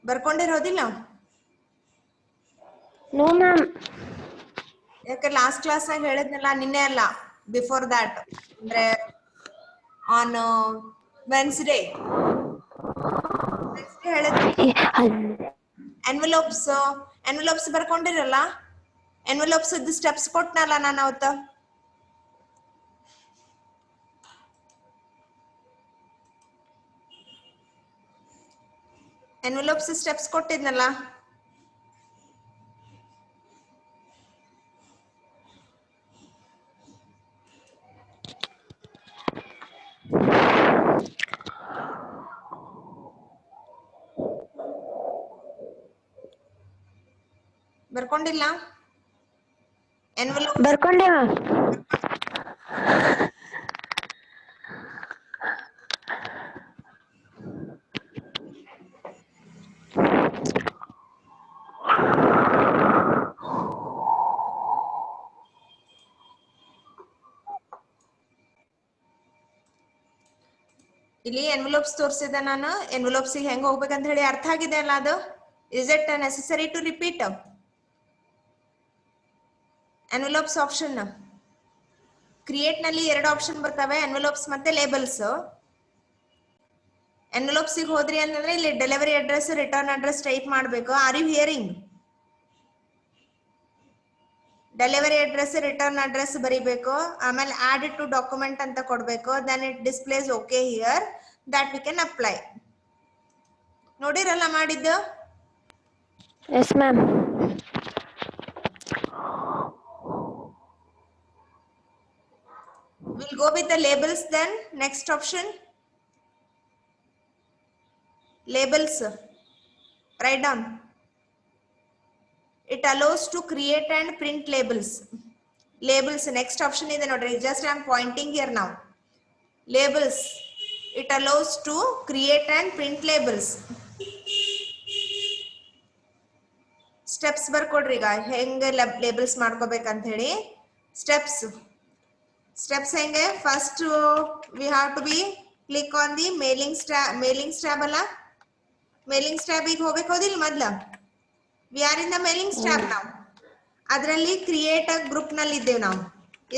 ಬರ್ಕೊಂಡಿರೋದಿಲ್ಲ? No ma'am. ಯಾಕೆ last class ನಾಗ ಹೇಳಿದ್ನಲ್ಲ, ನಿನ್ನೆ ಅಲ್ಲ, ಬಿಫೋರ್ ದ್ಯಾಟ್, ಅಂದ್ರೆ ಆನ್ ವೆನ್ಸ್ಡೇ ಹೇಳಿದ್ನಿ. ಎನ್ವೆಲೋಪ್ಸ್ ಬರ್ಕೊಂಡಿರಲ್ಲ? ಎನ್ವೆಲೋಪ್ಸ್ ಸ್ಟೆಪ್ಸ್ ಕೊಟ್ನಲ್ಲ ನಾನು ಅವತ್ತ. ಎನ್ವೆಲೋಪ್ಸ್ ಸ್ಟೆಪ್ಸ್ ಕೊಟ್ಟಿದ್ನಲ್ಲ. ಬರ್ಕೊಂಡಿಲ್ಲ? ಎನ್ವೆಲೋಪ್ ಬರ್ಕೊಂಡೆ ಮ್ಯಾಮ್. ಇಲ್ಲಿ ಎನ್ವೆಲೋಪ್ಸ್ ತೋರಿಸಿದೆ ನಾನು. ಎನ್ವೆಲೋಪ್ಸ್ ಹೆಂಗ್ ಹೋಗ್ಬೇಕಂತ ಹೇಳಿ ಅರ್ಥ ಆಗಿದೆ ಅಲ್ಲ ಅದು? Is it necessary to repeat? Envelopes option create ನಲ್ಲಿ 2 ಆಪ್ಷನ್ ಬರ್ತವೆ, ಎನ್ವೆಲೋಪ್ಸ್ ಮತ್ತೆ ಲೇಬಲ್ಸ್. ಎನ್ವೆಲೋಪ್ಸ್ ಹೋದ್ರಿ ಅಂತಂದ್ರೆ ಇಲ್ಲಿ delivery address, return address type ಮಾಡಬೇಕು. Are you hearing? Delivery address, return address ಬರಿಬೇಕು. ಆಮೇಲೆ ಆಡ್ ಇಟ್ ಟು ಡಾಕ್ಯುಮೆಂಟ್ ಅಂತ ಕೊಡ್ಬೇಕು. Then it displays okay here, that we can apply. ನೋಡಿರಲ್ಲ ಮಾಡಿದ್ದು? Yes ma'am. We'll go with the labels then. Next option. Labels. Write down. It allows to create and print labels. Labels. Next option is the just I am pointing here now. Labels. It allows to create and print labels. Steps ಬರ್ಕೊಡ್ರಿ ಈಗ ಹೆಂಗೆ labels ಮಾಡ್ಕೋಬೇಕಂತ ಹೇಳಿ. Steps ಹೆಂಗೆ? First we have to be click on the mailing tab ಅಲ್ಲ? Mailing tab ಈಗ ಹೋಗ್ಬೇಕು ಹೋದಿಲ್ಲ ಮೊದ್ಲ? we are in the mailing tab now. ಅದರಲ್ಲಿ create group ನಲ್ಲಿ ಇದ್ದೇವೆ ನಾವು.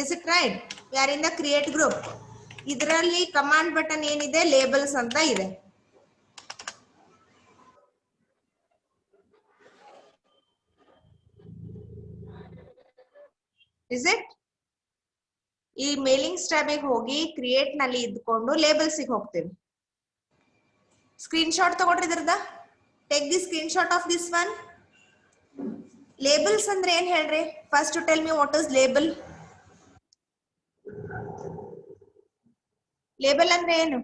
is it right? we are in the create group. ಇದರಲ್ಲಿ ಕಮಾಂಡ್ ಬಟನ್ ಏನಿದೆ? ಲೇಬಲ್ಸ್ ಅಂತ ಇದೆ. is it? ಈ ಮೇಲಿಂಗ್ ಟ್ಯಾಬಿಗೆ ಹೋಗಿ ಕ್ರಿಯೇಟ್ ನಲ್ಲಿ ಇದ್ಕೊಂಡು ಲೇಬಲ್ಸ್ ಹೋಗ್ತೇವೆ. ಸ್ಕ್ರೀನ್ ಶಾಟ್ ತಗೊಳ್ರಿ ಇದ್ರದ. Take the screenshot of this one. Labels ಅಂದ್ರೆ ಏನ್ ಹೇಳ್ರಿ? First tell me what is label. Label ಅಂದ್ರೆ ಏನು?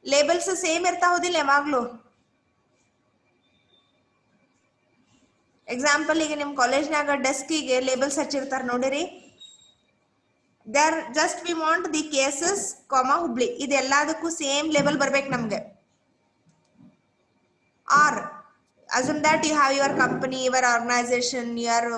ಲೇಬಲ್ಸ್ ಸೇಮ್ ಇರ್ತಾ ಹೋದಿಲ್ಲ ಯಾವಾಗ್ಲೂ? ಎಕ್ಸಾಂಪಲ್ ಈಗ ನಿಮ್ ಕಾಲೇಜ್ನಾಗ ಡೆಸ್ಕಿಗೆ ಲೇಬಲ್ಸ್ ಹಚ್ಚಿರ್ತಾರ ನೋಡಿರಿ. There just we want the KSS Hubli ಇದೆಲ್ಲದಕ್ಕೂ ಸೇಮ್ ಲೇಬಲ್ ಬರ್ಬೇಕು ನಮ್ಗೆ. Or assume that you have your company, your organization, you are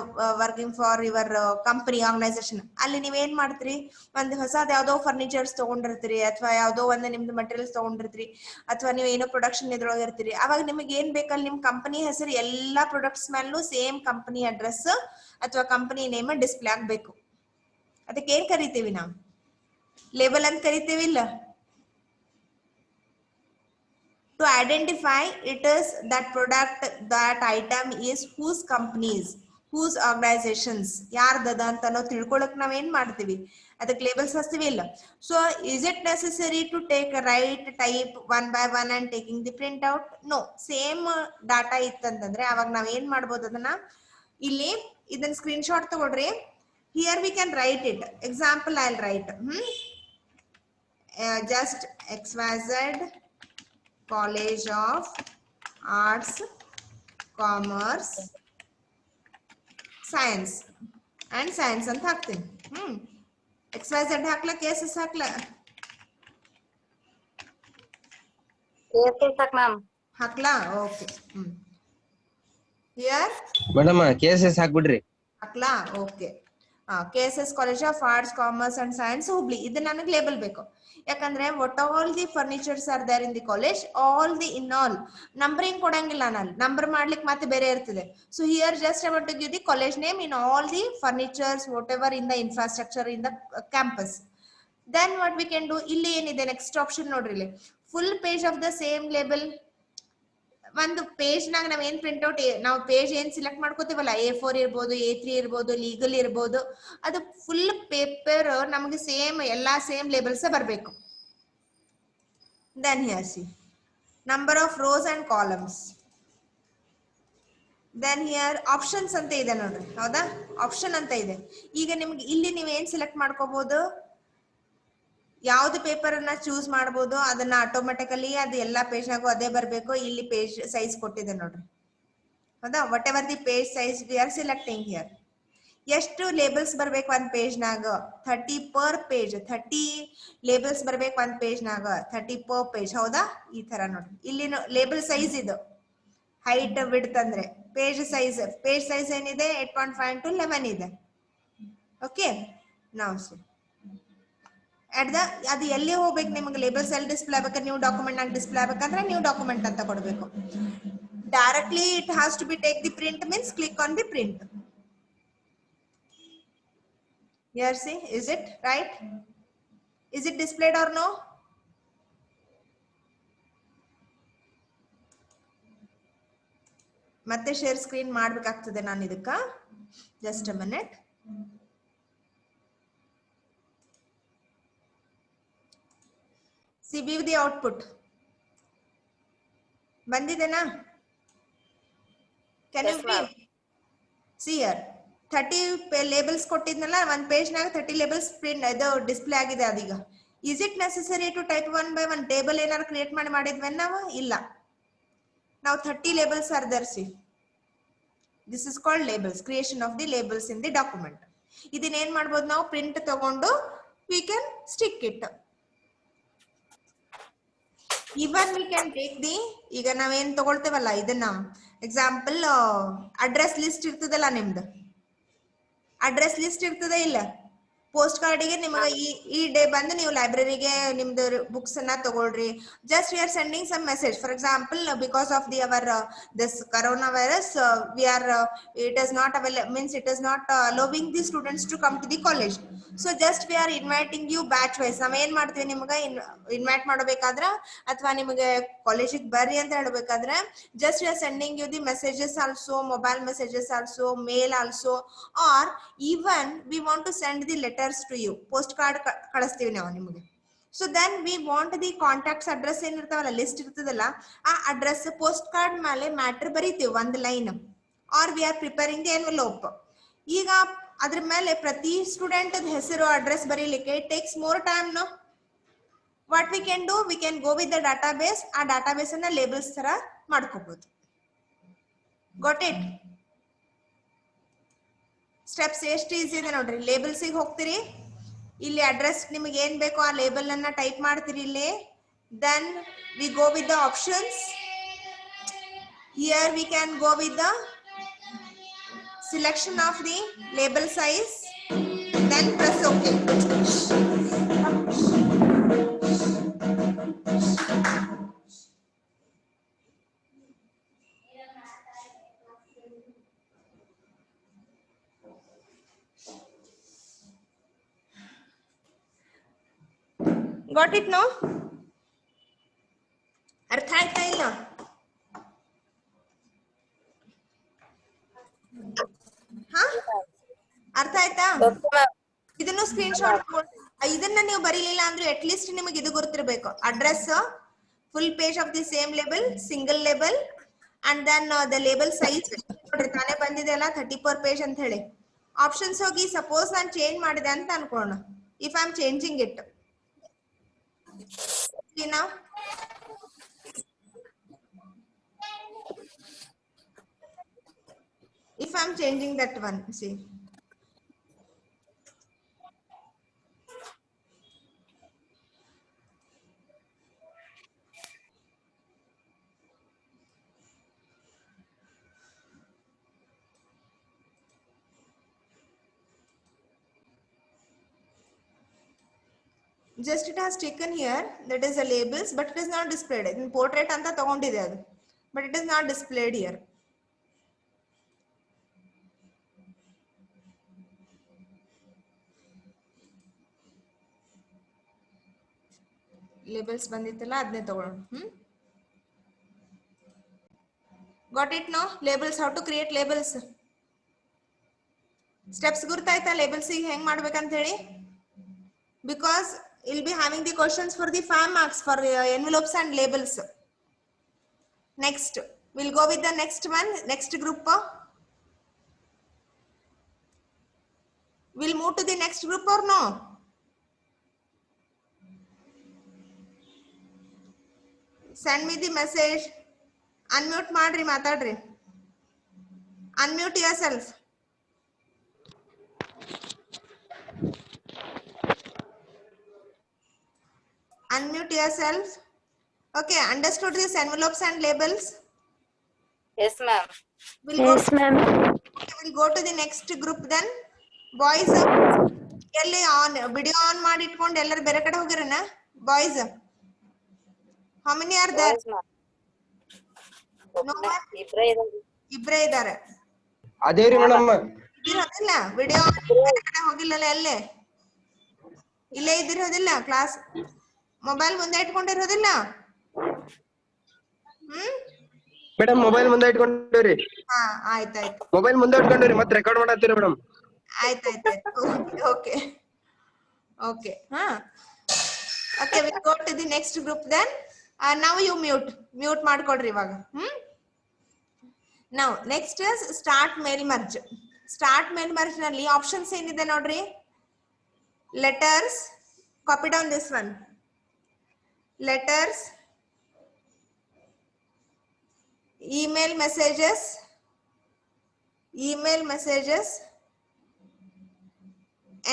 working for your company organization. ಅಲ್ಲಿ ನೀವೇನ್ ಮಾಡ್ತೀರಿ? ಒಂದು ಹೊಸದ್ ಯಾವ್ದೋ ಫರ್ನಿಚರ್ಸ್ ತಗೊಂಡಿರ್ತೀರಿ, ಅಥವಾ ಯಾವ್ದೋ ಒಂದು ನಿಮ್ದು ಮಟೀರಿಯಲ್ಸ್ ತಗೊಂಡಿರ್ತೀರಿ, ಅಥವಾ ನೀವು ಏನೋ ಪ್ರೊಡಕ್ಷನ್ ಇದ್ರೊಳಗೆ ಇರ್ತೀರಿ. ಅವಾಗ ನಿಮಗೆ ಏನ್ ಬೇಕಲ್ಲಿ ನಿಮ್ ಕಂಪನಿ ಹೆಸರು ಎಲ್ಲಾ ಪ್ರಾಡಕ್ಟ್ಸ್ ಮೇಲೂ ಸೇಮ್ ಕಂಪನಿ ಅಡ್ರೆಸ್ ಅಥವಾ ಕಂಪನಿ ನೇಮ್ ಡಿಸ್ಪ್ಲೇ ಆಗ್ಬೇಕು. ಅದಕ್ಕೆ ಏನ್ ಕರಿತೀವಿ ನಾವು? ಲೇಬಲ್ ಅಂತ ಕರಿತೀವಿ ಇಲ್ಲ? To identify it is that product, that item is whose companies, whose organizations, ಯಾರ್ದದ ಅಂತ ನಾವು ತಿಳ್ಕೊಳಕ್ ನಾವ್ ಏನ್ ಮಾಡ್ತೀವಿ? ಅದಕ್ಕೆ ಲೇಬಲ್ಸ್ ಹಚ್ತೀವಿ ಇಲ್ಲ? So is it necessary to take a write type one by one and taking the print out? No. Same data ಇತ್ತಂತಂದ್ರೆ ಅವಾಗ ನಾವ್ ಏನ್ ಮಾಡ್ಬೋದು? ಅದನ್ನ ಇಲ್ಲಿ ಇದನ್ನ ಸ್ಕ್ರೀನ್ ಶಾಟ್ ತಗೊಳ್ರಿ. here we can write it. example I'll write just XYZ College of Arts, Commerce, Science and Science ಅಂತ ಹಾಕ್ತೀನಿ. XYZ ಹಾಕ್ಲಾ? ಕೇಸಸ್ ಹಾಕ್ಲಾ? ಹಾಕ್ಲಾ? ಓಕೆ. ಹಿಯರ್ ಮೇಡಮ್ ಕೇಸಸ್ ಹಾಕ್ಬಿಡ್ರಿ. ಹಾಕ್ಲಾ? Okay. KSS college of arts commerce and science Hubli ಇದು ನನಗೆ label ಬೇಕು. ಯಾಕಂದ್ರೆ what all the furnitures are there in the college, all the in all numbering ಕೊಡಂಗಿಲ್ಲ, ನಾನು ನಂಬರ್ ಮಾಡ್ಲಿಕ್ಕೆ ಮತ್ತೆ ಬೇರೆ ಇರ್ತದೆ. So here just I want to give the college name in all the furnitures whatever in the infrastructure in the campus. Then what we can do, ಇಲ್ಲಿ ಏನಿದೆ next option ನೋಡ್ರಿ, ಇಲ್ಲಿ full page of the same label. ಒಂದು page ನಾಗ ನಾವ್ ಏನ್ printout ನಾವು page ಏನ್ ಸಿಲೆಕ್ಟ್ ಮಾಡ್ಕೋತೀವಲ್ಲ, A4 ಇರ್ಬೋದು, A3 ಇರ್ಬೋದು, ಲೀಗಲ್ ಇರ್ಬೋದು, ಅದು ಫುಲ್ ಪೇಪರ್ ನಮ್ಗೆ ಸೇಮ್ ಎಲ್ಲಾ ಸೇಮ್ ಲೇಬಲ್ಸ್ ಬರ್ಬೇಕು. Then here see number of rows and columns. Then here options ಅಂತ ಇದೆ ನೋಡ್ರಿ, ಹೌದಾ, ಆಪ್ಷನ್ ಅಂತ ಇದೆ. ಈಗ ನಿಮ್ಗೆ ಇಲ್ಲಿ ನೀವ್ ಏನ್ ಸೆಲೆಕ್ಟ್ ಮಾಡ್ಕೋಬಹುದು, ಯಾವ್ದು ಪೇಪರ್ ಅನ್ನ ಚೂಸ್ ಮಾಡಬಹುದು, ಅದನ್ನ ಆಟೋಮೆಟಿಕಲಿ ಅದು ಎಲ್ಲಾ ಪೇಜ್ ನಾಗು ಅದೇ ಬರ್ಬೇಕು. ಇಲ್ಲಿ ಪೇಜ್ ಸೈಜ್ ಕೊಟ್ಟಿದೆ ನೋಡ್ರಿ, ಹೌದಾ, whatever the page size we are selecting here. ಎಷ್ಟು ಲೇಬಲ್ಸ್ ಬರ್ಬೇಕು ಒಂದ್ ಪೇಜ್ ನಾಗ, 30 ಪರ್ ಪೇಜ್, 30 ಲೇಬಲ್ಸ್ ಬರ್ಬೇಕು ಒಂದ್ ಪೇಜ್ ನಾಗ, 30 ಪರ್ ಪೇಜ್, ಹೌದಾ. ಈ ತರ ನೋಡ್ರಿ, ಇಲ್ಲಿ ಲೇಬಲ್ ಸೈಜ್ ಇದು ಹೈಟ್ ವಿಡ್ತ್ ಅಂದ್ರೆ ಪೇಜ್ ಸೈಜ್ ಏನಿದೆ 8.5 to 11 ಇದೆ. ಓಕೆ, ನಾವು ಅದು ಎಲ್ಲಿ ಹೋಗ್ಬೇಕು ನಿಮ್ಗೆ ಲೇಬಲ್ಸ್ ಎಲ್ಲಿ ಡಿಸ್ಪ್ಲೇ ಆಗ್ಬೇಕಾದ್ರೆ, ನ್ಯೂ ಡಾಕ್ಯುಮೆಂಟ್ ನಾಗ ಡಿಸ್ಪ್ಲೇ ಆಗ್ಬೇಕಂದ್ರೆ ನ್ಯೂ ಡಾಕ್ಯುಮೆಂಟ್ ಅಂತ ಕೊಡ್ಬೇಕು. Directly it has to be take the print means click on the print. Here see, is it right? Is it displayed or no? ಮತ್ತೆ ಶೇರ್ ಸ್ಕ್ರೀನ್ ಮಾಡ್ಬೇಕಾಗ್ತದೆ ನಾನು ಇದಕ್ಕ. Just a minute. See, view the output. ಬಂದಿದೆನಾ? Can you view? See here, 30 labels ಕೊಟ್ಟಿದ್ನಲ್ಲ, ಒಂದ್ page ನಾಗ 30 labels print ಇದು display ಆಗಿದೆ. ಅದೀಗ is it necessary to type one by one table ಏನಾದ್ರು ಕ್ರಿಯೇಟ್ ಮಾಡಿದ್ವಿ ನಾವು? ಇಲ್ಲ, ನಾವು 30 labels are there. See, this is called labels, creation of the labels in the document. ಇದನ್ನ ಏನ್ ಮಾಡ್ಬೋದು ನಾವು, ಪ್ರಿಂಟ್ ತಗೊಂಡು we can stick it. Even we can take the, ಈಗ ನಾವೇನ್ ತಗೊಳ್ತೇವಲ್ಲ ಇದನ್ನ, ಎಕ್ಸಾಂಪಲ್ ಅಡ್ರೆಸ್ ಲಿಸ್ಟ್ ಇರ್ತದಲ್ಲ, ನಿಮ್ದು ಅಡ್ರೆಸ್ ಲಿಸ್ಟ್ ಇರ್ತದೆ ಇಲ್ಲ, ಪೋಸ್ಟ್ ಕಾರ್ಡಿಗೆ ನಿಮಗೆ ಈ ಡೇ ಬಂದು ನೀವು ಲೈಬ್ರರಿಗೆ ನಿಮ್ದು ಬುಕ್ಸ್ ಅನ್ನ ತಗೊಳ್ರಿ. Just we are sending some message. For example, because of the our this corona virus, we are it is not available, means it is not allowing the students to come to the college. So just we are inviting you batch wise. ನಾವ್ ಏನ್ ಮಾಡ್ತೀವಿ, ನಿಮ್ಗೆ invite ಮಾಡಬೇಕಾದ್ರ ಅಥವಾ ನಿಮಗೆ ಕಾಲೇಜಿಗೆ ಬರ್ರಿ ಅಂತ ಹೇಳಬೇಕಾದ್ರೆ, just we are sending you the messages also, mobile messages also, mail also, or even we want to send the letters to you, post card ಕಳಿಸ್ತೀವಿ ನಾವು ನಿಮಗೆ. So then we want the contacts address ಏನಿರ್ತಾವಲ್ಲ, list ಇರ್ತದಲ್ಲ, ಆ address postcard ಮೇಲೆ matter ಬರೀತೀವಿ ಒಂದ್ line, or we are preparing the envelope. ಈಗ ಅದ್ರ ಮೇಲೆ ಪ್ರತಿ ಸ್ಟೂಡೆಂಟ್ ಹೆಸರು ಅಡ್ರೆಸ್ ಬರೀಲಿಕ್ಕೆ it takes more time. No, what we can do, we can go with the database. ಆ ಡಾಟಾಬೇಸ್ ಅನ್ನ ಲೇಬಲ್ಸ್ ತರ ಮಾಡ್ಕೋಬಹುದು. Got it? ಸ್ಟೆಪ್ಸ್ ಎಷ್ಟು ಈಸಿ ಇದೆ ನೋಡ್ರಿ. ಲೇಬಲ್ಸಿಗೆ ಹೋಗ್ತೀರಿ, ಇಲ್ಲಿ ಅಡ್ರೆಸ್ ನಿಮಗೆ ಏನ್ ಬೇಕೋ ಆ ಲೇಬಲ್ ಅನ್ನ ಟೈಪ್ ಮಾಡ್ತೀರಿ ಇಲ್ಲಿ. Then we go with the options. Here we can go with the selection of the label size, then press OK. Got it now? ಅರ್ಥ ಆಯ್ತಾ ಇಲ್ಲ? ಅರ್ಥ ಆಯ್ತಾ? ಇದನ್ನು ಸ್ಕ್ರೀನ್ ಶಾಟ್, ಇದನ್ನ ನೀವು ಬರೀಲಿಲ್ಲ ಅಂದ್ರೆ ಅಟ್ ಲೀಸ್ಟ್ ನಿಮಗೆ ಇದು ಗೊತ್ತಿರಬೇಕು. Address, full page of the same label, single label, and then the label size ನೋಡ್ರಿ ತಾನೇ ಬಂದಿದೆ ಅಲ್ಲ 30 ಪರ್ ಪೇಜ್ ಅಂತ ಹೇಳಿ. ಆಪ್ಷನ್ಸ್ ಹೋಗಿ ಸಪೋಸ್ ನಾನು ಚೇಂಜ್ ಮಾಡಿದೆ ಅಂತ ಅನ್ಕೋಣ. If I am changing it, now if I am changing that one, see, just it has taken here, that is the labels, but it is not displayed. In portrait anta tagondide adu, but it is not displayed here. Labels ಬಂದಿತ್ತಲ್ಲ ಅದನ್ನೇ ತಗೊಳ್ಳೋಣ. Got it now? Labels, how to create labels. Steps ಗುರ್ತಾಯ್ತಾ labels ಗೆ ಹೆಂಗ್ ಮಾಡ್ಬೇಕಂತ ಹೇಳಿ? Because you'll be having the questions for the 5 marks for envelopes and labels. Next, we'll go with the next one, next group. We'll move to the next group or no? Send me the message. Unmute ಮಾಡ್ರಿ ಮಾತಾಡ್ರಿ. Unmute yourself. Unmute yourself. Okay, understood this envelopes and labels? Yes, ma'am. Yes, ma'am. We'll go to the next group then. Boys, ಎಲ್ಲಿ on video on ಮಾಡಿ ಇಟ್ಕೊಂಡು ಎಲ್ಲರೂ ಬೇರೆ ಕಡೆ ಹೋಗಿರನ? Boys, how many are there? Yes, ma'am. No one? ಇಬ್ರೇ ಇದ್ದಾರೆ. ಅದೇವ್ರಿ madam ಇದಿರೋದಿಲ್ಲ video ಬೇರೆ ಕಡೆ ಹೋಗಿಲ್ಲಲ್ಲ ಎಲ್ಲೇ ಇಲ್ಲೇ ಇದ್ದಿರೋದಿಲ್ಲ ಕ್ಲಾಸ್ ಮೊಬೈಲ್ ಮುಂದೆ ಇಟ್ಕೊಂಡಿರೋದಿಲ್ಲ. ಮೇಡಮ್ ಮೊಬೈಲ್ ಮುಂದೆ ಇಟ್ಕೊಂಡೇವ್ರಿ. ಹಾ ಆಯ್ತಾಯ್ತು. ಮೊಬೈಲ್ ಮುಂದೆ ಇಟ್ಕೊಂಡೇವ್ರಿ ಮತ್ತೆ ರೆಕಾರ್ಡ್ ಮಾಡತ್ತೀರಿ ಮೇಡಮ್. ಆಯ್ತಾಯ್ತಾಯ್ತು. ಓಕೆ ಓಕೆ ಹಾ okay we go to the next group then. ನಾವು ಯು ಮ್ಯೂಟ್ ಮಾಡ್ಕೊಡ್ರಿ ಇವಾಗ. ನಾವು next is start mail merge. Start mail merge ನಲ್ಲಿ ಆಪ್ಷನ್ಸ್ ಏನಿದೆ ನೋಡ್ರಿ. Letters, copy down this one. Letters, email messages,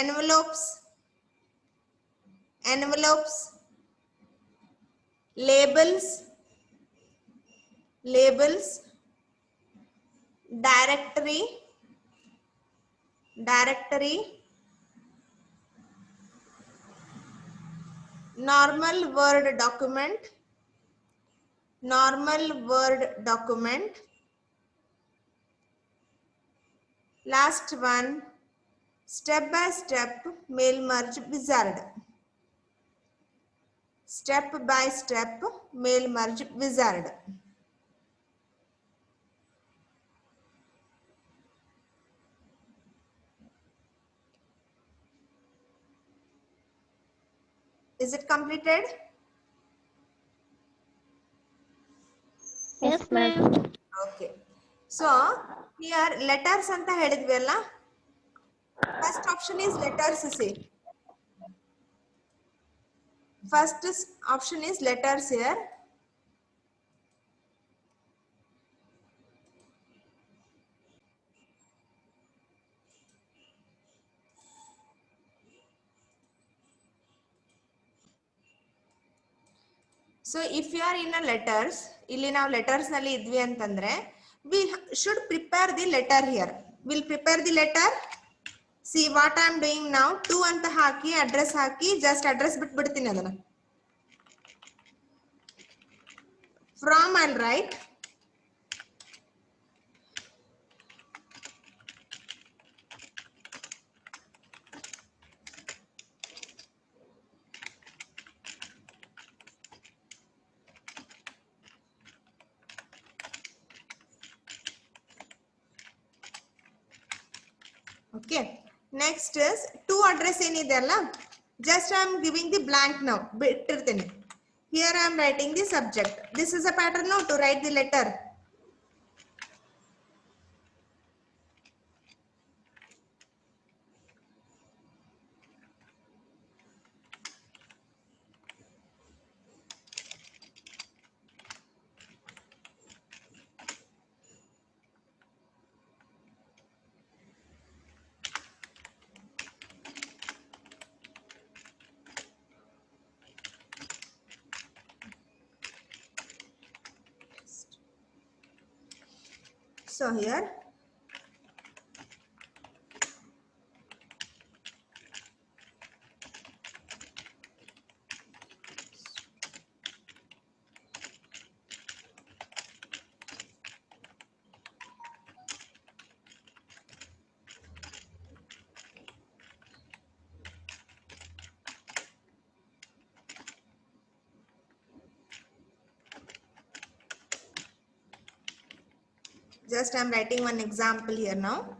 envelopes, labels, directory, normal word document, last one, step by step mail merge wizard. Step by step mail merge wizard. Is it completed? Yes, ma'am. Okay. So here letters anta helidvi alla. First option is letters. See, first option is letters here. So if you are in a letters, ಇಲ್ಲಿ ನಾವು letters ನಲ್ಲಿ ಇದ್ವಿ ಅಂತಂದ್ರೆ we should prepare the letter here. We'll prepare the letter. See what I am doing now. To ಅಂತ ಹಾಕಿ address ಹಾಕಿ just address ಬಿಟ್ಬಿಡ್ತೀನಿ ಅದನ್ನ. From I'll write. Okay, next is to address ಏನಿದೆ ಅಲ್ಲ, just I am giving the blank now. ಬಿಟ್ಟಿರ್ತೀನಿ. Here I am writing the subject. This is a pattern now to write the letter. So here Just I'm writing one example here now.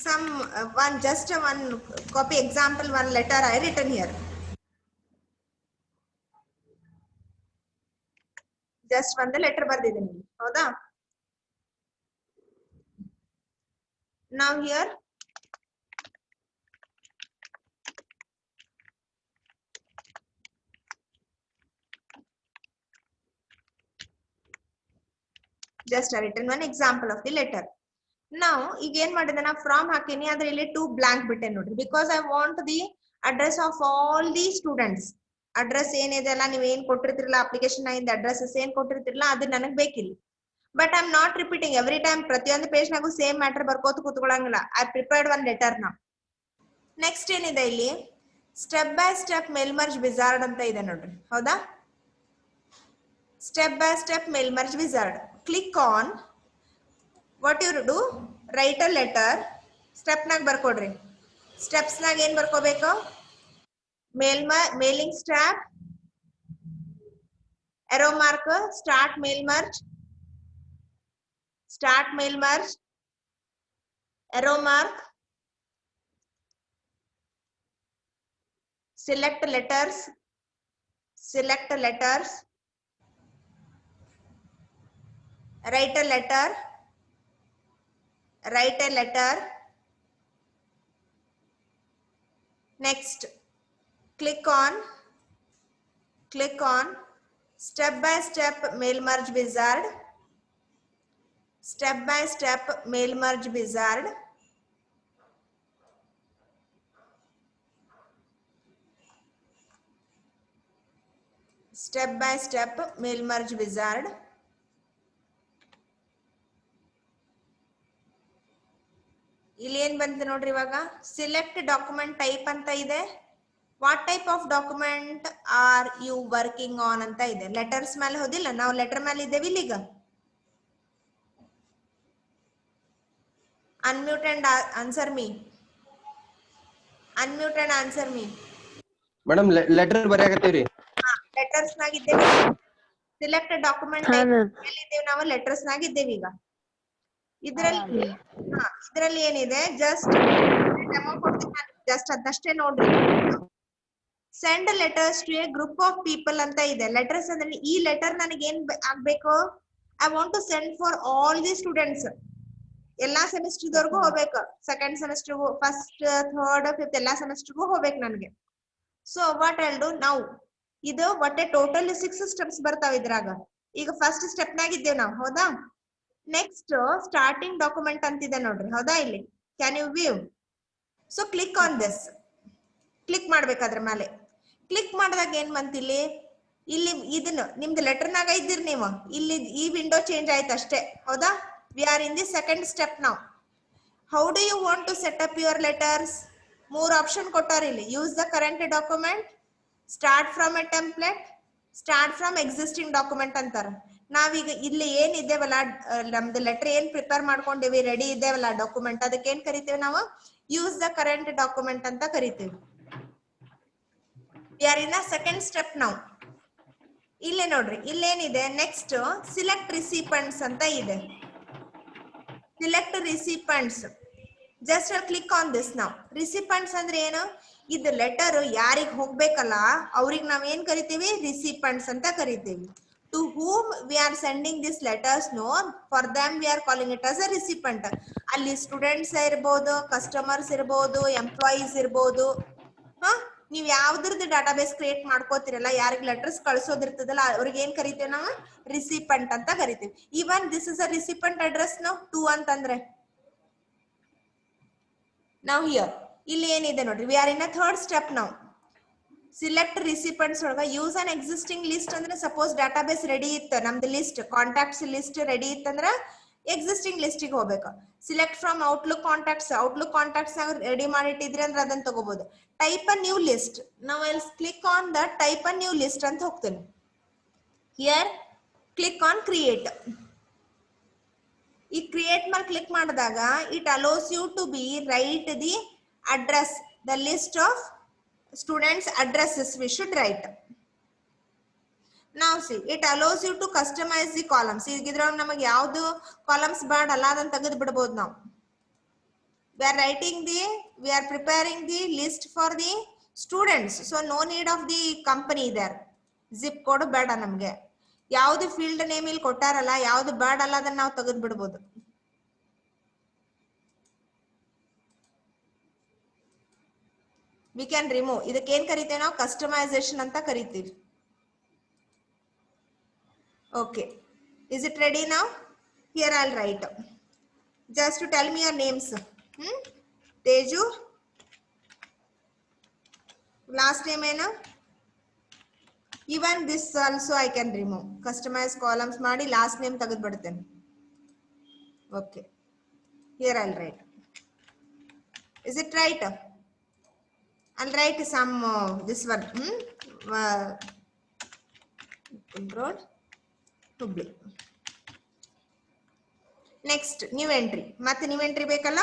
Some one copy example, one letter I written here. Just one the letter ಬರ್ದಿದ್ದೀನಿ ಹೌದಾ? Now here just I written one example of the letter. Now ಈಗ ಏನ್ ಮಾಡಿದೆ ನಾ from ಹಾಕಿನಿ ಆದ್ರೆ ಇಲ್ಲಿ 2 blank ಬಿಟ್ಟೆ ನೋಡ್ರಿ because I want the address of all the students. Address ಏನಿದೆ ಅಲ್ಲ ನೀವು ಏನ್ ಕೊಟ್ಟಿರ್ತಿರಲ್ಲ ಅಪ್ಲಿಕೇಶನ್ ಇಂದ ಅಡ್ರೆಸ್ ಏನ್ ಕೊಟ್ಟಿರ್ತಿರಲ್ಲ ಅದು ನನಗೆ ಬೇಕಿಲ್ಲ. But I am not repeating every time ಪ್ರತಿಯೊಂದು ಪೇಜ್ ನಾಗೂ ಸೇಮ್ ಮ್ಯಾಟರ್ ಬರ್ಕೋತ ಕೂತ್ಕೊಳ್ಳಂಗಿಲ್ಲ. ಐ ಪ್ರಿಪೇರ್ಡ್ ಒನ್ ಲೆಟರ್ ನಾ. ನೆಕ್ಸ್ಟ್ ಏನಿದೆ ಇಲ್ಲಿ step by step mail merge wizard ಅಂತ ಇದೆ ನೋಡ್ರಿ ಹೌದಾ? Step by step mail merge wizard. Click on what you do, write a letter. Step ನಾಗ ಬರ್ಕೊಡ್ರಿ. ಸ್ಟೆಪ್ಸ್ ನಾಗ ಏನ್ ಬರ್ಕೋಬೇಕು? Mailing step, arrow mark, start mail merge, arrow mark, select letters, write a letter, next click on step by step mail merge wizard, step by step mail merge wizard. Step by step mail merge wizard. ಇಲ್ಲಿ ಏನ್ ಬಂತು ನೋಡ್ರಿ ಇವಾಗ select document type ಅಂತ ಇದೆ. What type of document are you working on ಅಂತ ಇದೆ. Letters ಮೇಲೆ ಹೋದಿಲ್ಲ ನಾವು ಲೆಟರ್ ಮೇಲೆ ಇದ್ದೇವೆ ಇಲ್ಲಿ ಈಗ. Unmute and answer me. Madam letter ಬರೆಯಾಕತ್ತೀವ್ರಿ. ಲೆಟರ್ಸ್ ನಾಗ ಇದ್ದೇವೆ. ಸಿಲೆಕ್ಟ್ ಡಾಕ್ಯುಮೆಂಟ್ ಹಾ ಮ್ಯಾಮ್. ಮೇಲೆ ಇದ್ದೇವೆ ನಾವು ಲೆಟರ್ಸ್ ನಾಗ ಇದ್ದೇವೆ ಈಗ. ಇದ್ರಲ್ಲಿ ಏನಿದೆ ಜಸ್ಟ್ ಡೆಮೋ ಕೊಡ್ತೀನಿ ನಾನು ಜಸ್ಟ್ ಅದಷ್ಟೇ ನೋಡ್ರಿ. Send letters to a group of people ಅಂತ ಇದೆ. ಲೆಟರ್ಸ್ ಅಂದ್ರೆ ಈ ಲೆಟರ್ ನನಗೆ ಏನ್ ಆಗ್ಬೇಕು? I want to send for all the students. ಎಲ್ಲಾ ಸೆಮಿಸ್ಟರ್ ದವರೆಗೂ ಹೋಗ್ಬೇಕು. Second semester, first, third, fifth ಎಲ್ಲಾ ಸೆಮಿಸ್ಟರ್ಗೂ ಹೋಗ್ಬೇಕು ನನಗೆ. So what I do now, ಇದು ಒಟ್ಟೆ ಟೋಟಲ್ 6 ಸ್ಟೆಪ್ಸ್ ಬರ್ತಾವ ಇದ್ರಾಗ. ಈಗ ಫಸ್ಟ್ ಸ್ಟೆಪ್ ನಾಗ ಇದ್ದೇವೆ ನಾವು ಹೌದಾ? ನೆಕ್ಸ್ಟ್ ಸ್ಟಾರ್ಟಿಂಗ್ ಡಾಕ್ಯುಮೆಂಟ್ ಅಂತಿದೆ ನೋಡ್ರಿ ಹೌದಾ? ಇಲ್ಲಿ can you view? So click on this. Click ಮಾಡ್ಬೇಕಾದ್ರ ಮೇಲೆ ಕ್ಲಿಕ್ ಮಾಡಿದಾಗ ಏನ್ ಬಂತಿಲ್ಲಿ ಇಲ್ಲಿ ಇದನ್ನ ನಿಮ್ದು ಲೆಟರ್ ನಾಗ ಇದ್ದೀರಿ ನೀವು. ಇಲ್ಲಿ ಈ ವಿಂಡೋ ಚೇಂಜ್ ಆಯ್ತು ಅಷ್ಟೇ ಹೌದಾ? We are in the second step ನಾವು. How do you want to set up your letters? 3 option ಕೊಟ್ಟಾರ ಇಲ್ಲಿ. Use the current document, start from a template, start from existing document ಅಂತಾರ. ನಾವೀಗ ಇಲ್ಲಿ ಏನ್ ಇದ್ದೇವಲ್ಲ ನಮ್ದು ಲೆಟರ್ ಏನ್ ಪ್ರಿಪೇರ್ ಮಾಡ್ಕೊಂಡಿವಿ ರೆಡಿ ಇದ್ದೇವಲ್ಲ ಡಾಕ್ಯುಮೆಂಟ್, ಅದಕ್ಕೆ ಏನ್ ಕರಿತೀವಿ ನಾವು? ಯೂಸ್ ದ ಕರೆಂಟ್ ಡಾಕ್ಯುಮೆಂಟ್ ಅಂತ ಕರಿತೀವಿ. We are in the second step ನಾವು. ಇಲ್ಲೇ ನೋಡ್ರಿ ಇಲ್ಲೇನಿದೆ ನೆಕ್ಸ್ಟ್ ಸಿಲೆಕ್ಟ್ ರಿಸಿಪೆಂಟ್ಸ್ ಅಂತ ಇದೆ. Select recipients. Just click on this ನಾವು. ರಿಸಿಪೆಂಟ್ಸ್ ಅಂದ್ರೆ ಏನು? ಇದು ಲೆಟರ್ ಯಾರಿಗ್ ಹೋಗ್ಬೇಕಲ್ಲ ಅವ್ರಿಗೆ ನಾವ್ ಏನ್ ಕರಿತೀವಿ? ರಿಸಿಪೆಂಟ್ಸ್ ಅಂತ ಕರಿತೀವಿ. To whom we are sending these letters, no, for them we are calling it as a recipient. ಅಲ್ಲಿ ಸ್ಟೂಡೆಂಟ್ಸ್ ಇರ್ಬೋದು, ಕಸ್ಟಮರ್ಸ್ ಇರ್ಬೋದು, ಎಂಪ್ಲಾಯೀಸ್ ಇರ್ಬೋದು, ನೀವ್ ಯಾವ್ದ್ರದ್ದು ಡಾಟಾಬೇಸ್ ಕ್ರಿಯೇಟ್ ಮಾಡ್ಕೋತಿರಲ್ಲ, ಯಾರಿಗ್ ಲೆಟರ್ಸ್ ಕಳ್ಸೋದಿರ್ತದಲ್ಲ ಅವ್ರಿಗೆ ಏನ್ ಕರಿತೇವೆ ನಾವು? ರಿಸಿಪೆಂಟ್ ಅಂತ ಕರಿತೀವಿ. Even this is a recipient address ನಾವು 2 ಅಂತಂದ್ರೆ ನಾವು ಹಿಯರ್ ಇಲ್ಲಿ ಏನಿದೆ ನೋಡ್ರಿ, we are in a third step ನಾವು. ಸಿಲೆಕ್ಟ್ ರಿಸಿಪೆಂಟ್ಸ್ ಒಳಗ ಯೂಸ್ ಅನ್ ಎಕ್ಸಿಸ್ಟಿಂಗ್ ಲಿಸ್ಟ್ ಅಂದ್ರೆ ಸಪೋಸ್ ಡಾಟಾಬೇಸ್ ರೆಡಿ ಇತ್ತು, ನಮ್ದು ಲಿಸ್ಟ್ ಕಾಂಟ್ಯಾಕ್ಟ್ಸ್ ಲಿಸ್ಟ್ ರೆಡಿ ಇತ್ತಂದ್ರ ಎಕ್ಸಿಸ್ಟಿಂಗ್ ಲಿಸ್ಟಿಗೆ ಹೋಗ್ಬೇಕು. Select from Outlook contacts ready ಮಾಡಿಟ್ಟಿದ್ರಿ ಅಂದ್ರೆ ಅದನ್ನ ತಗೋಬಹುದು. ಟೈಪ್ ಅ ನ್ಯೂ ಲಿಸ್ಟ್, ನಾವು ಅಲ್ಲಿ click on the type a new list ಅಂತ ಹೋಗ್ತೇನೆ. Here click on create. ಈ ಕ್ರಿಯೇಟ್ ಮೇಲೆ ಕ್ಲಿಕ್ ಮಾಡಿದಾಗ it allows you to be write the address, the list of students addresses we should write. Now see, it allows you to customize the columns. ಇದ್ರಾಗ ನಮಗೆ ಯಾವುದು columns ಬೇಡ ಅಲ್ಲ ಅದನ್ನ ತೆಗೆದು ಬಿಡಬಹುದು ನಾವು. we are preparing the list for the students, so no need of the company there. zip code ಬೇಡ ನಮಗೆ. ಯಾವುದು ಫೀಲ್ಡ್ ನೇಮ್ ಇಲ್ಲಿ ಕೊಟ್ಟಾರಲ್ಲ, ಯಾವುದು ಬೇಡ ಅಲ್ಲ ಅದನ್ನ ನಾವು ತೆಗೆದು ಬಿಡಬಹುದು. we can remove. ಇದಕ್ಕೆ ಏನ್ ಕರಿತೇವೆ ನಾವು? ಕಸ್ಟಮೈಸೇಷನ್ ಅಂತ ಕರಿತೀವಿ. okay, is it ready now? Here I'll write, just to tell me your names. Teju, last name ena? Even this also I can remove. Customize columns ಮಾಡಿ last name ತೆಗೆದು ಬಿಡ್ತೇನೆ. okay, here I'll write. Is it right? I'll write some this one. Road Hubli. Next new entry. ಮತ್ತೆ new entry ಬೇಕಲ್ಲ?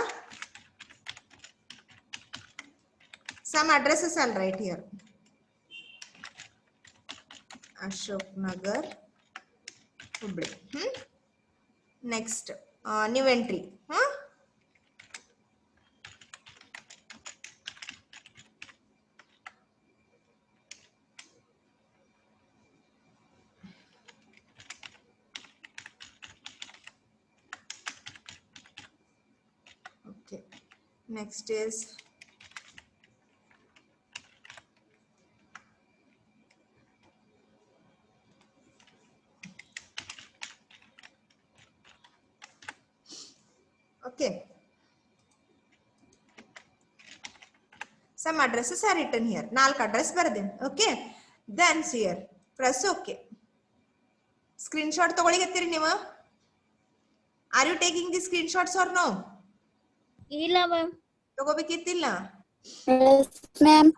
Some addresses I'll write here. Ashok Nagar, Hubli. Next new entry. Okay, next is okay, some addresses are written here. 4 address ಬರ್ದೇನೆ. okay, then here press okay. screenshot ತಗೊಳ್ಳಿಕತ್ತೀರಿ ನೀವು? are you taking the screenshots or no? ಇಲ್ಲ ma'am. ತಗೋಬೇಕಿತ್ತಿಲ್ಲ? Yes ma'am.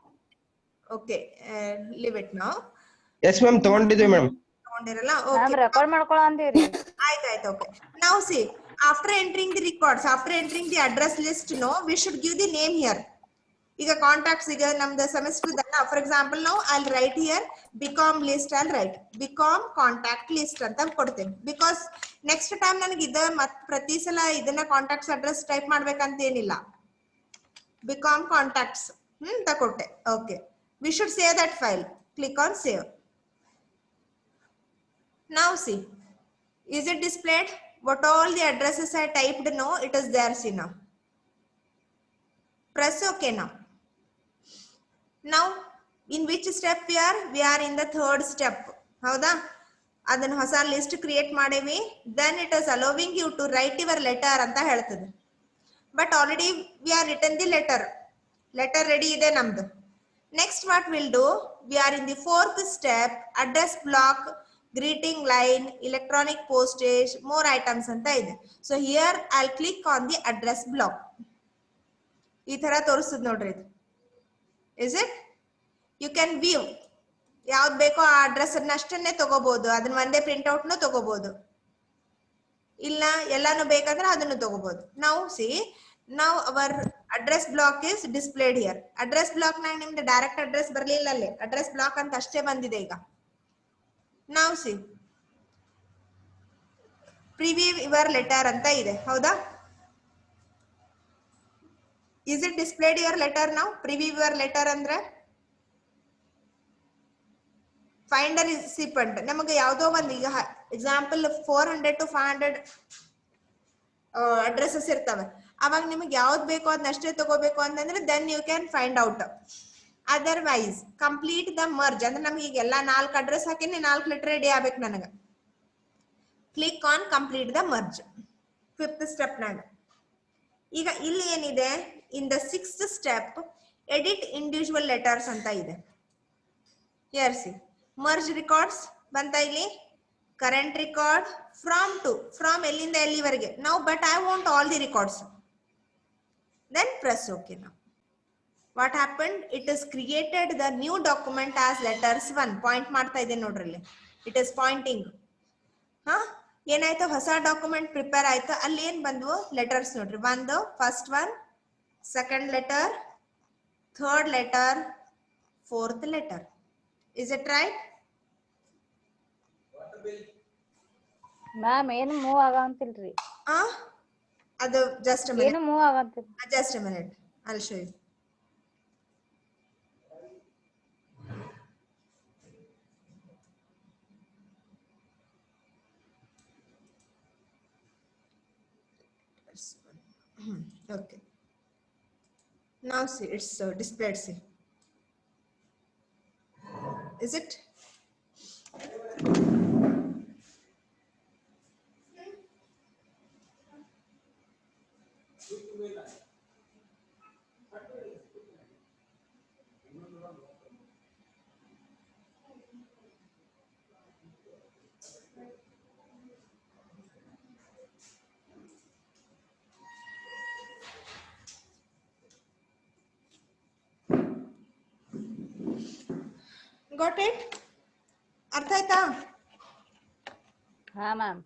okay, leave it now. Yes ma'am ತಗೊಂಡಿದ್ದೀವಿ madam. ತಗೊಂಡಿರಲ್ಲ? Ma'am okay, record ಮಾಡ್ಕೊಳ್ಳೋ ಅಂತೀರಿ. ಆಯ್ತು. okay, now see, after entering the records, after entering the address list, no, we should give the name here. ಈಗ contacts ಈಗ ನಮ್ದು semester ದಲ್ಲ, for example ನಾವು I'll write here BCom list, I'll write BCom contact list ಅಂತ ಕೊಡ್ತೇನೆ. Because next time ನನಗೆ ಇದ ಮತ್ ಪ್ರತಿ ಸಲ ಇದನ್ನ ಕಾಂಟ್ಯಾಕ್ಟ್ಸ್ ಅಡ್ರೆಸ್ ಟೈಪ್ ಮಾಡ್ಬೇಕಂತ ಏನಿಲ್ಲ. ಬಿಕಾಮ್ ಕಾಂಟ್ಯಾಕ್ಟ್ಸ್ ಅಂತ ಕೊಟ್ಟೆ. Okay, we should save that file. Click on save. now see, is it displayed? What all the addresses I typed, no, it is there. See now. Press OK now. Now in which step we are? We are in the third step. ಹೌದಾ? ಅದನ್ನ ಹೊಸ list create ಮಾಡೇವಿ. then it is allowing you to write your letter ಅಂತ ಹೇಳ್ತದೆ. but already we are written the letter ready ಇದೆ ನಮ್ದು. next what we'll do, we are in the fourth step, address block, greeting line, electronic postage, more items ಅಂತ ಇದೆ. so here I'll click on the address block. ಈ ತರ ತೋರಿಸ್ತದೆ ನೋಡ್ರಿ ಇದು. is it? you can view ಯಾವ್ದು ಬೇಕೋ ಆ ಅಡ್ರೆಸ್ ಅನ್ನ ಅಷ್ಟನ್ನೇ ತಗೋಬಹುದು. ಅದನ್ನ ಒಂದೇ ಪ್ರಿಂಟ್ ಔಟ್ ನು ತಗೋಬಹುದು, ಇಲ್ಲ ಎಲ್ಲಾನು ಬೇಕಂದ್ರೆ ಅದನ್ನು ತಗೋಬಹುದು. ನಾವು C, now our address block is displayed here. address block ನಾಗ ನಿಮ್ದು ಡೈರೆಕ್ಟ್ ಅಡ್ರೆಸ್ ಬರ್ಲಿಲ್ಲ, ಅಲ್ಲಿ ಅಡ್ರೆಸ್ ಬ್ಲಾಕ್ ಅಂತ ಅಷ್ಟೇ ಬಂದಿದೆ ಈಗ. now see, preview your letter ಅಂತ ಇದೆ. ಹೌದಾ? is it displayed your letter now? preview your letter ಅಂದ್ರೆ find a recipient. ನಮಗೆ ಯಾವುದೋ ಒಂದು ಈಗ ಎಕ್ಸಾಂಪಲ್ 400 to 500 ಅಡ್ರೆಸಸ್ ಇರ್ತವೆ. ಅವಾಗ ನಿಮಗೆ ಯಾವ್ದು ಬೇಕೋ ಅದನ್ನ ಅಷ್ಟೇ ತಗೋಬೇಕು ಅಂತಂದ್ರೆ then you can find out. Otherwise complete the merge ಅಂದ್ರೆ ನಮ್ಗೆ ಈಗ ಎಲ್ಲಾ 4 ಅಡ್ರೆಸ್ ಹಾಕಿನಿ 4 ಲೆಟರ್ ರೆಡಿ ಆಗ್ಬೇಕು ನನಗ. Click on complete the merge 5th step ನಾಗ. ಈಗ ಇಲ್ಲಿ ಏನಿದೆ in the 6th step edit individual letters ಅಂತ ಇದೆ. ಸಿ ಮರ್ಜ್ ರಿಕಾರ್ಡ್ಸ್ ಬಂತ ಇಲ್ಲಿ. Current record from to from ಎಲ್ಲಿಂದ ಎಲ್ಲಿವರೆಗೆ ನಾವು but I want all the records. then press ok. now what happened, it is created the new document as letters 1. point ಮಾಡ್ತಾ ಇದೆ ನೋಡ್ರಿ ಇಲ್ಲಿ, it is pointing. ಏನಾಯ್ತು, ಹೊಸ ಡಾಕ್ಯುಮೆಂಟ್ ಪ್ರಿಪೇರ್ ಆಯ್ತು. ಅಲ್ಲಿ ಏನ್ ಬಂದ್ವು ಲೆಟರ್ಸ್ ನೋಡ್ರಿ. ಒಂದು first one, second letter, third letter, fourth letter. is it right? Ma'am ಏನು ಮೂವ್ ಆಗಂತಿಲ್ರಿ. ಅದು just a minute. ಏನು move ಆಗಂತಿಲ್ಲ. just a minute, I'll show you. Okay, now see, it's displayed. See, is it? got it? ಅರ್ಥ ಆಯ್ತಾ? ಹಾ ma'am.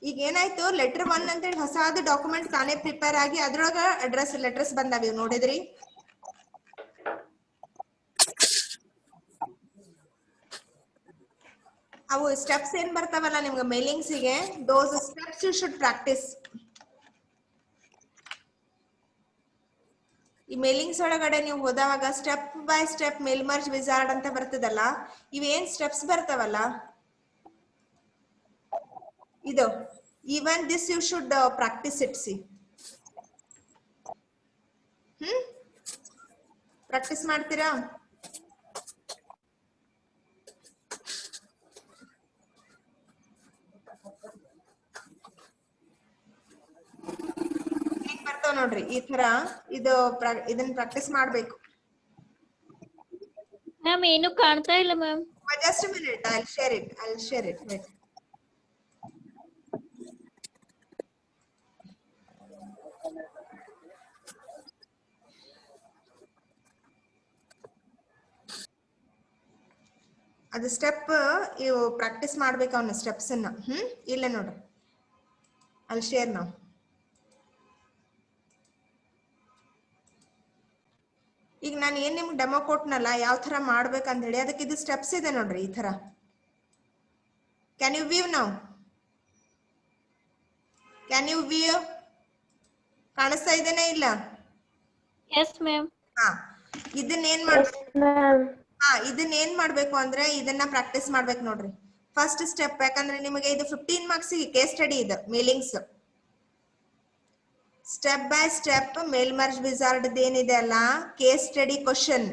ಈಗ ಏನಾಯ್ತು, letter 1 ಅಂತೇಳಿ ಹೊಸಾದ ಡಾಕ್ಯುಮೆಂಟ್ ತಾನೇ ಪ್ರಿಪೇರ್ ಆಗಿ ಅದ್ರೊಳಗ ಅಡ್ರೆಸ್ ಲೆಟರ್ಸ್ ಬಂದಾವ. ನೋಡಿದ್ರಿ? ಅವು ಸ್ಟೆಪ್ಸ್ ಏನ್ ಬರ್ತಾವಲ್ಲ ನಿಮ್ಗೆ ಮೇಲಿಂಗ್ಸಿಗೆ, those steps you should practice. ಈ ಮೇಲಿಂಗ್ಸ್ ಒಳಗಡೆ ನೀವು ಹೋದವಾಗ step by step mail merge wizard ಅಂತ ಬರ್ತದಲ್ಲ, ಇವೇನ್ ಸ್ಟೆಪ್ಸ್ ಬರ್ತಾವಲ್ಲ ಇದು, even this you should practice it. See, practice ಮಾಡ್ತೀರಾ? ಬರ್ತಾವ ನೋಡ್ರಿ ಈ ತರ. ಇದನ್ನ ಪ್ರಾಕ್ಟೀಸ್ ಮಾಡ್ಬೇಕು. ಮ್ಯಾಮ್ ಏನು ಕಾಣ್ತಾ ಇಲ್ಲ ma'am. just a minute, I'll share it wait. ಅದು ಸ್ಟೆಪ್ ಇವು ಪ್ರಾಕ್ಟೀಸ್ ಮಾಡ್ಬೇಕು ಅವನ್ನ ಸ್ಟೆಪ್ಸ್ ಅನ್ನ. ಇಲ್ಲ ನೋಡ್ರಿ, I'll share now. ಈಗ ನಾನು ಏನ್ ನಿಮ್ಗೆ ಡೆಮೋ ಕೊಟ್ನಲ್ಲ ಯಾವ ತರ ಮಾಡ್ಬೇಕಂತ ಹೇಳಿ, ಅದಕ್ಕೆ ಇದು ಸ್ಟೆಪ್ಸ್ ಇದೆ ನೋಡ್ರಿ ಈ ತರ. Can you view now? Can you view? ಕಾಣಿಸ್ತಾ ಇದೆನಾ ಇಲ್ಲ? Yes ma'am. ಇದನ್ನ ಏನ್ ಮಾಡ್ಬೇಕು ಅಂದ್ರೆ ಇದನ್ನ ಪ್ರಾಕ್ಟೀಸ್ ಮಾಡ್ಬೇಕು ನೋಡ್ರಿ. ಫಸ್ಟ್ ಸ್ಟೆಪ್, ಯಾಕಂದ್ರೆ ನಿಮಗೆ ಇದು 15 ಮಾರ್ಕ್ಸ್ ಕೇಸ್ ಸ್ಟಡಿ ಇದೆ mailings. Step by step mail merge wizard ಏನಿದೆ ಅಲ್ಲ, ಕೇಸ್ ಸ್ಟಡಿ ಕ್ವಶನ್,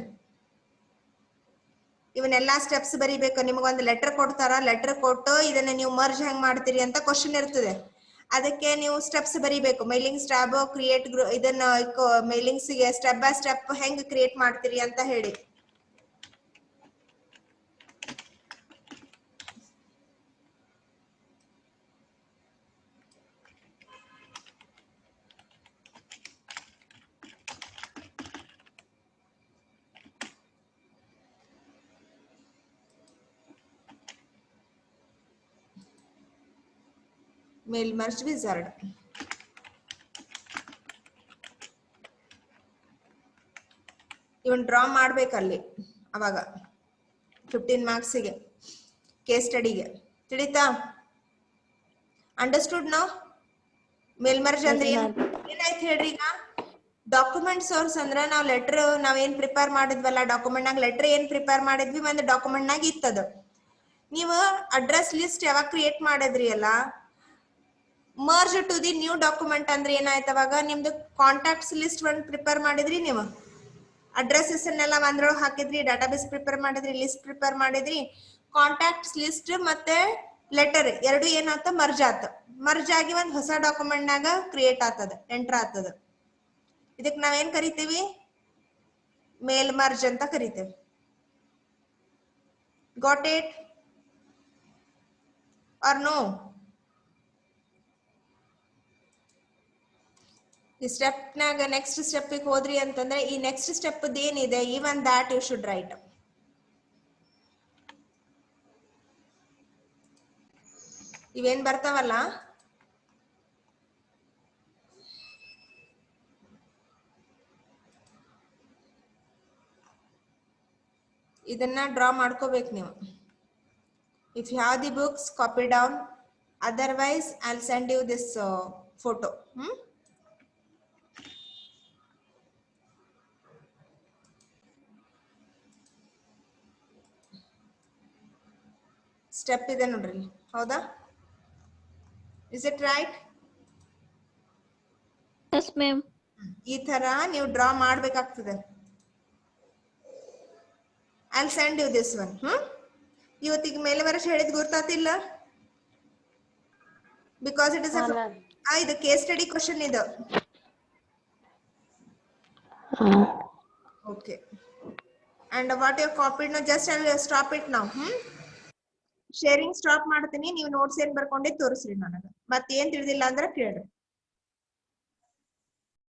ಇವನ್ನೆಲ್ಲಾ ಸ್ಟೆಪ್ಸ್ ಬರಿಬೇಕು. ನಿಮಗೊಂದು ಲೆಟರ್ ಕೊಡ್ತಾರ, ಲೆಟರ್ ಕೊಟ್ಟು ಇದನ್ನ ನೀವು ಮರ್ಜ್ ಹೆಂಗ್ ಮಾಡ್ತೀರಿ ಅಂತ ಕ್ವಶನ್ ಇರ್ತದೆ. ಅದಕ್ಕೆ ನೀವು ಸ್ಟೆಪ್ಸ್ ಬರಿಬೇಕು. ಮೇಲಿಂಗ್ಸ್ ಟ್ಯಾಬ್ ಕ್ರಿಯೇಟ್ ಇದನ್ನ ಮೇಲಿಂಗ್ಸ್ ಗೆ ಸ್ಟೆಪ್ ಬೈ ಸ್ಟೆಪ್ ಹೆಂಗ್ ಕ್ರಿಯೇಟ್ ಮಾಡ್ತೀರಿ ಅಂತ ಹೇಳಿ. ಮೇಲ್ ಮರ್ಜ್ ವಿಜಾರ್ಡ್ ಇವನ್ ಡ್ರಾ ಮಾಡ್ಬೇಕಲ್ಲಿ. ಅವಾಗ 15 ಮಾರ್ಕ್ಸಿಗೆ ಕೇಸ್ ಸ್ಟಡಿಗೆ. ತಿಳಿತಾ? ಅಂಡರ್ಸ್ಟುಡ್ ನಾವು? ಮೇಲ್ ಮರ್ಜ್ ಅಂದ್ರೆ ಏನಾಯ್ತು ಹೇಳ್ರಿ? ಈಗ ಡಾಕ್ಯುಮೆಂಟ್ ಸೋರ್ಸ್ ಅಂದ್ರ ನಾವ್ ಲೆಟರ್ ನಾವೇನ್ ಪ್ರಿಪೇರ್ ಮಾಡಿದ್ವಲ್ಲ ಡಾಕ್ಯುಮೆಂಟ್ ನಾಗ, ಲೆಟರ್ ಏನ್ ಪ್ರಿಪೇರ್ ಮಾಡಿದ್ವಿ ಒಂದು ಡಾಕ್ಯುಮೆಂಟ್ ನಾಗ ಇತ್ತದ. ನೀವು ಅಡ್ರೆಸ್ ಲಿಸ್ಟ್ ಯಾವಾಗ ಕ್ರಿಯೇಟ್ ಮಾಡಿದ್ರಿ ಅಲ್ಲ, merge to the new document ಅಂದ್ರೆ ಏನಾಯ್ತು, ಅವಾಗ ನಿಮ್ದು ಕಾಂಟ್ಯಾಕ್ಟ್ಸ್ ಲಿಸ್ಟ್ ಒಂದು ಪ್ರಿಪೇರ್ ಮಾಡಿದ್ರಿ ನೀವು. ಅಡ್ರೆಸಸ್ ಅನ್ನೆಲ್ಲ ಒಂದ್ರೊಳಗೆ ಹಾಕಿದ್ರಿ, ಡಾಟಾಬೇಸ್ ಪ್ರಿಪೇರ್ ಮಾಡಿದ್ರಿ, ಲಿಸ್ಟ್ ಪ್ರಿಪೇರ್ ಮಾಡಿದ್ರಿ, ಕಾಂಟ್ಯಾಕ್ಟ್ಸ್ ಲಿಸ್ಟ್ ಮತ್ತೆ ಲೆಟರ್ ಎರಡು ಏನಾತ ಮರ್ಜ್ ಆತ. ಮರ್ಜ್ ಆಗಿ ಒಂದ್ ಹೊಸ ಡಾಕ್ಯುಮೆಂಟ್ ನಾಗ ಕ್ರಿಯೇಟ್ ಆಗ್ತದ, ಎಂಟರ್ ಆಗ್ತದ. ಇದಕ್ ನಾವೇನ್ ಕರಿತೀವಿ? ಮೇಲ್ ಮರ್ಜ್ ಅಂತ ಕರಿತೇವೆ. Got it or no? ಈ ಸ್ಟೆಪ್ ನಾಗ ನೆಕ್ಸ್ಟ್ ಸ್ಟೆಪ್ ಹೋದ್ರಿ ಅಂತಂದ್ರೆ ಈ ನೆಕ್ಸ್ಟ್ ಸ್ಟೆಪ್ ಏನಿದೆ, even that you should write. ಇವೇನ್ ಬರ್ತಾವಲ್ಲ ಇದನ್ನ ಡ್ರಾ ಮಾಡ್ಕೋಬೇಕು ನೀವು. If you have the books, copy down. Otherwise I will send you this photo. Step ಇದೆ ನೋಡ್ರಿ, ಹೌದಾ? Is it right? Yes, ma'am. ಈ ತರ ನೀವು ಡ್ರಾ ಮಾಡ್ಬೇಕಾಗ್ತದೆ. I'll send you this one. ಇವತ್ತಿಗೆ ಮೇಲೆ ವರ್ಷ ಹೇಳಿದ್ ಗುರ್ತಾತಿಲ್ಲ? Because it is a ಇದು ಕೇಸ್ ಸ್ಟಡಿ ಕ್ವಶನ್ ಇದು. Okay. And what you copied now, just I will stop it now. Sharing stop ಮಾಡ್ತೀನಿ, ನೀವು ನೋಟ್ಸ್ ಏನ್ ಬರ್ಕೊಂಡೆ ತೋರಿಸ್ರಿ ನನಗೆ. ಮತ್ತೇನ್ ತಿಳಿದಿಲ್ಲ ಅಂದ್ರೆ ಕೇಳ್ರಿ.